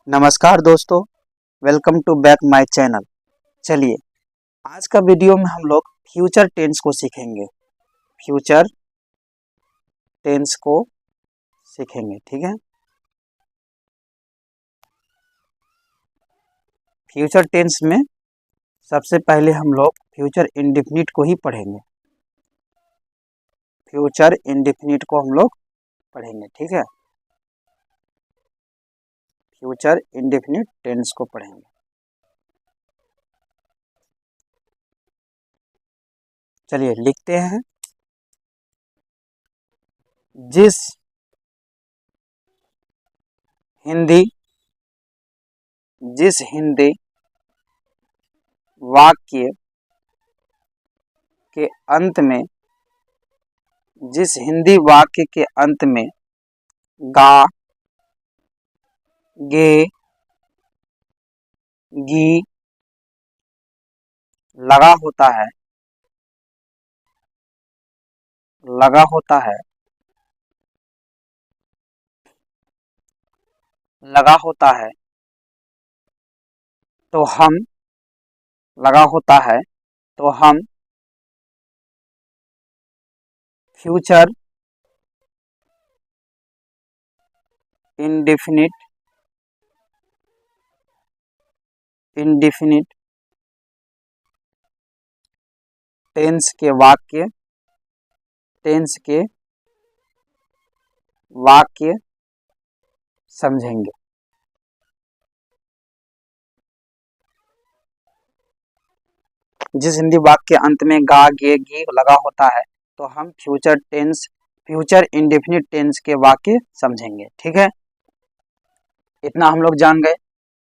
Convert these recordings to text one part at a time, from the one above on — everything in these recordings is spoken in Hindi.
नमस्कार दोस्तों, welcome to back my channel. चलिए, आज का वीडियो में हम लोग फ्यूचर टेंस को सीखेंगे। फ्यूचर टेंस को सीखेंगे, ठीक है। फ्यूचर टेंस में सबसे पहले हम लोग फ्यूचर इंडेफिनिट को ही पढ़ेंगे। फ्यूचर इंडेफिनिट को हम लोग पढ़ेंगे, ठीक है। फ्यूचर इंडेफिनिट टेंस को पढ़ेंगे। चलिए लिखते हैं। जिस हिंदी वाक्य के अंत में गा, गे, गी लगा होता है तो हम फ्यूचर इंडेफिनिट टेंस के वाक्य समझेंगे। जिस हिंदी वाक्य के अंत में गा, गे, गी लगा होता है तो हम फ्यूचर इंडेफिनिट टेंस के वाक्य समझेंगे, ठीक है। इतना हम लोग जान गए।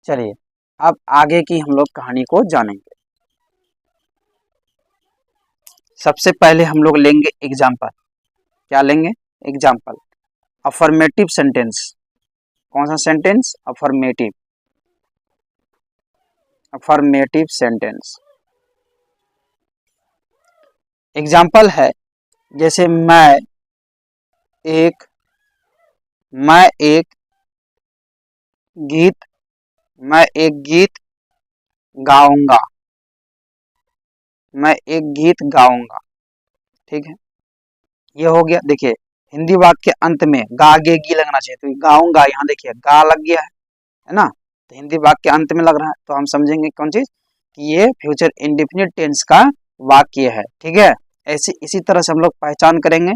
चलिए अब आगे की हम लोग कहानी को जानेंगे। सबसे पहले हम लोग लेंगे एग्जाम्पल। क्या लेंगे? एग्जाम्पल। Affirmative sentence. कौन सा सेंटेंस? Affirmative sentence. एग्जाम्पल है जैसे मैं एक गीत गाऊंगा। ठीक है, ये हो गया। देखिए हिंदी वाक्य के अंत में गा, गे, गी लगना चाहिए, तो गाऊंगा यहाँ देखिए गा लग गया है ना। तो हिंदी वाक्य के अंत में लग रहा है तो हम समझेंगे कौन चीज कि ये फ्यूचर इंडेफिनिट टेंस का वाक्य है, ठीक है। इसी तरह से हम लोग पहचान करेंगे।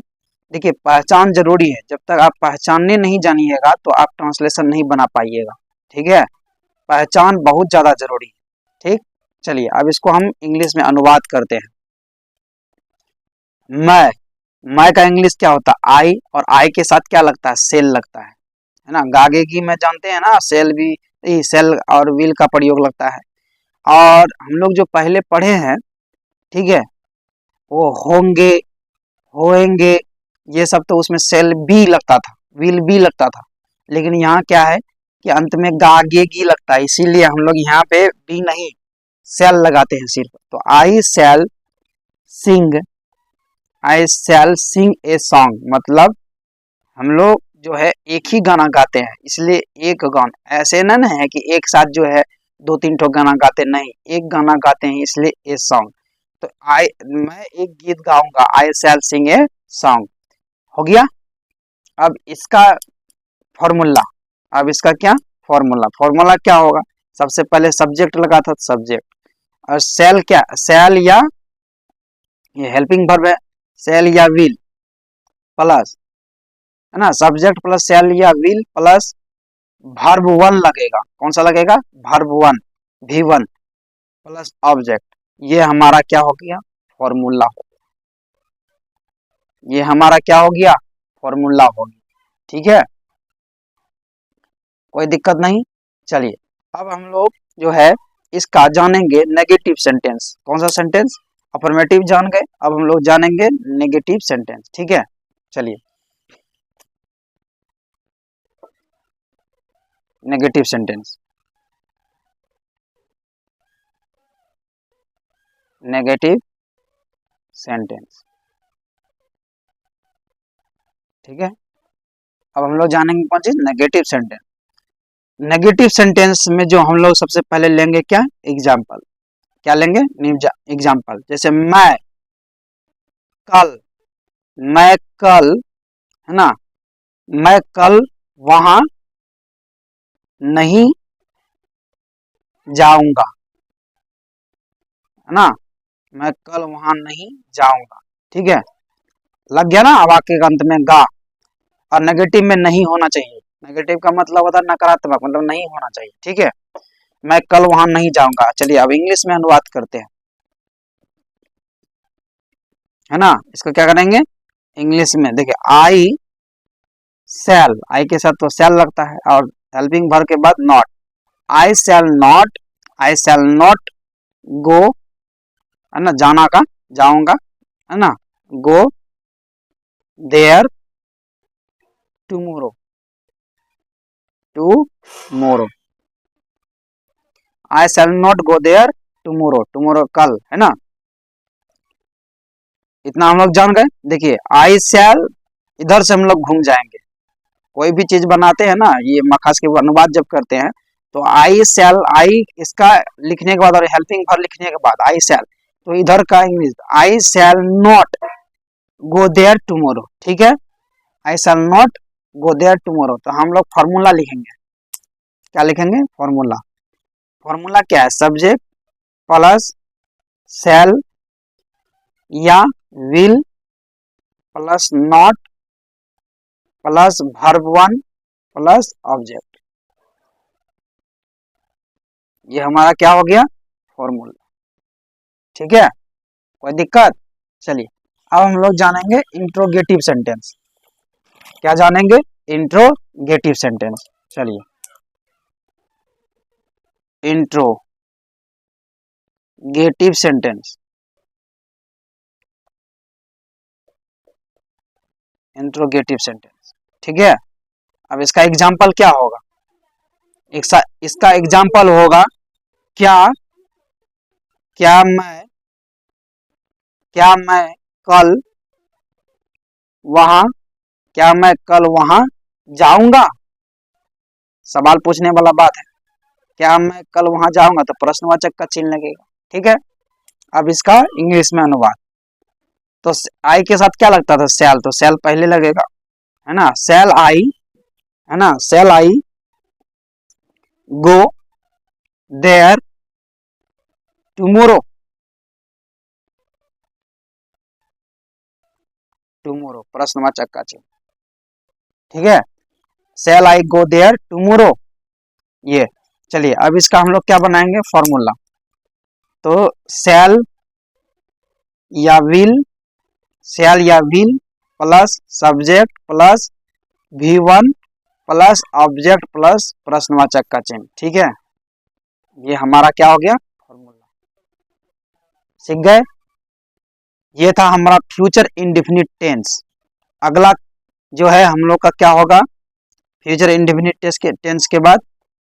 देखिए पहचान जरूरी है, जब तक आप पहचानने नहीं जानिएगा तो आप ट्रांसलेशन नहीं बना पाइएगा, ठीक है। पहचान बहुत ज्यादा जरूरी है, ठीक। चलिए अब इसको हम इंग्लिश में अनुवाद करते हैं। मैं का इंग्लिश क्या होता है? आई, और आई के साथ क्या लगता है? सेल लगता है ना। गागे की में जानते हैं ना, सेल और विल का प्रयोग लगता है। और हम लोग जो पहले पढ़े हैं, ठीक है, वो होंगे, होएंगे, ये सब तो उसमें सेल बी लगता था, विल बी लगता था। लेकिन यहाँ क्या है कि अंत में गागेगी लगता है, इसीलिए हम लोग यहाँ पे बी नहीं सेल लगाते हैं सिर्फ। तो आई शैल सिंग ए सॉन्ग, मतलब हम लोग जो है एक ही गाना गाते हैं, इसलिए एक गाना, ऐसे ना है कि एक साथ जो है दो तीन ठो गाना गाते, नहीं, एक गाना गाते हैं, इसलिए ए सॉन्ग। तो मैं एक गीत गाऊंगा, आई शैल सिंग ए सॉन्ग हो गया। अब इसका फॉर्मूला फॉर्मूला क्या होगा? सबसे पहले सब्जेक्ट लगा था, सब्जेक्ट, और सेल या ये हेल्पिंग वर्ब है, सेल या विल प्लस, है ना, सब्जेक्ट प्लस सेल या विल प्लस वर्ब वन लगेगा। कौन सा लगेगा? Verb one, V1 plus object. ये हमारा क्या हो गया? फॉर्मूला हो गया। ये हमारा क्या हो गया? फॉर्मूला हो गया, ठीक है, कोई दिक्कत नहीं। चलिए अब हम लोग जो है इसका जानेंगे नेगेटिव सेंटेंस। कौन सा सेंटेंस? अफर्मेटिव जान गए, अब हम लोग जानेंगे नेगेटिव सेंटेंस, ठीक है। चलिए नेगेटिव सेंटेंस। नेगेटिव सेंटेंस, ठीक है। अब हम लोग जानेंगे कौन चीज? Negative sentence. नेगेटिव सेंटेंस में जो हम लोग सबसे पहले लेंगे क्या, एग्जाम्पल। क्या लेंगे, एग्जाम्पल। जैसे कल मैं कल, है ना, मैं कल वहां नहीं जाऊंगा, है ना, मैं कल वहां नहीं जाऊंगा। ठीक है, लग गया ना वाक्य के अंत में गा। और नेगेटिव में नहीं होना चाहिए, नेगेटिव का मतलब होता है नकारात्मक, मतलब नहीं होना चाहिए। ठीक है, मैं कल वहां नहीं जाऊंगा। चलिए अब इंग्लिश में अनुवाद करते हैं, है ना। इसको क्या करेंगे इंग्लिश में, देखिए आई शैल, आई के साथ तो शैल लगता है और हेल्पिंग वर्ब के बाद not. I shall not, I shall not go, है ना, जाना का जाऊंगा, है ना, go there tomorrow, tomorrow, I shall not go there tomorrow, tomorrow कल, है ना। इतना हम लोग जान गए। देखिए आई शैल, इधर से हम लोग घूम जाएंगे, कोई भी चीज बनाते हैं ना, ये मखास के अनुवाद जब करते हैं तो आई शैल, आई इसका लिखने के बाद और हेल्पिंग वर्ब लिखने के बाद आई शैल, तो इधर का English I shall not go there tomorrow. ठीक है, I shall not go there tomorrow, तो हम लोग फॉर्मूला लिखेंगे। क्या लिखेंगे, फॉर्मूला। फॉर्मूला क्या है, सब्जेक्ट प्लस शैल या will plus not plus verb one plus object, ये हमारा क्या हो गया, फॉर्मूला। ठीक है, कोई दिक्कत। चलिए अब हम लोग जानेंगे इंट्रोगेटिव सेंटेंस। क्या जानेंगे, इंट्रोगेटिव सेंटेंस। चलिए इंट्रोगेटिव सेंटेंस, इंट्रोगेटिव सेंटेंस। ठीक है, अब इसका एग्जाम्पल क्या होगा, इसका एग्जाम्पल होगा क्या, क्या मैं, क्या मैं कल वहां, क्या मैं कल वहां जाऊंगा, सवाल पूछने वाला बात है। क्या मैं कल वहां जाऊंगा, तो प्रश्नवाचक का चिन्ह लगेगा। ठीक है, अब इसका इंग्लिश में अनुवाद, तो आई के साथ क्या लगता था, सेल, तो सेल पहले लगेगा, है ना, सेल आई, है ना, shall I go there tomorrow, tomorrow प्रश्नवाचक का चिन्ह। ठीक है, shall I go there tomorrow, ये। चलिए अब इसका हम लोग क्या बनाएंगे, फॉर्मूला। तो सेल या विल, सेल या will plus subject plus V1 plus object plus प्रश्नवाचक का चिन्ह। ठीक है, ये हमारा क्या हो गया, फॉर्मूला। सीख गए, ये था हमारा फ्यूचर इंडेफिनिट टेंस। अगला जो है हम लोग का क्या होगा, फ्यूचर इंडेफिनिट टेंस के बाद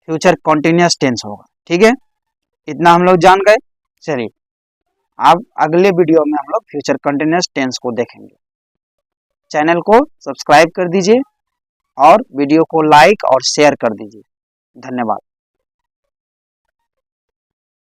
फ्यूचर कॉन्टिन्यूअस टेंस होगा। ठीक है, इतना हम लोग जान गए। चलिए अब अगले वीडियो में हम लोग फ्यूचर कंटिन्यूअस टेंस को देखेंगे। चैनल को सब्सक्राइब कर दीजिए और वीडियो को लाइक और शेयर कर दीजिए। धन्यवाद।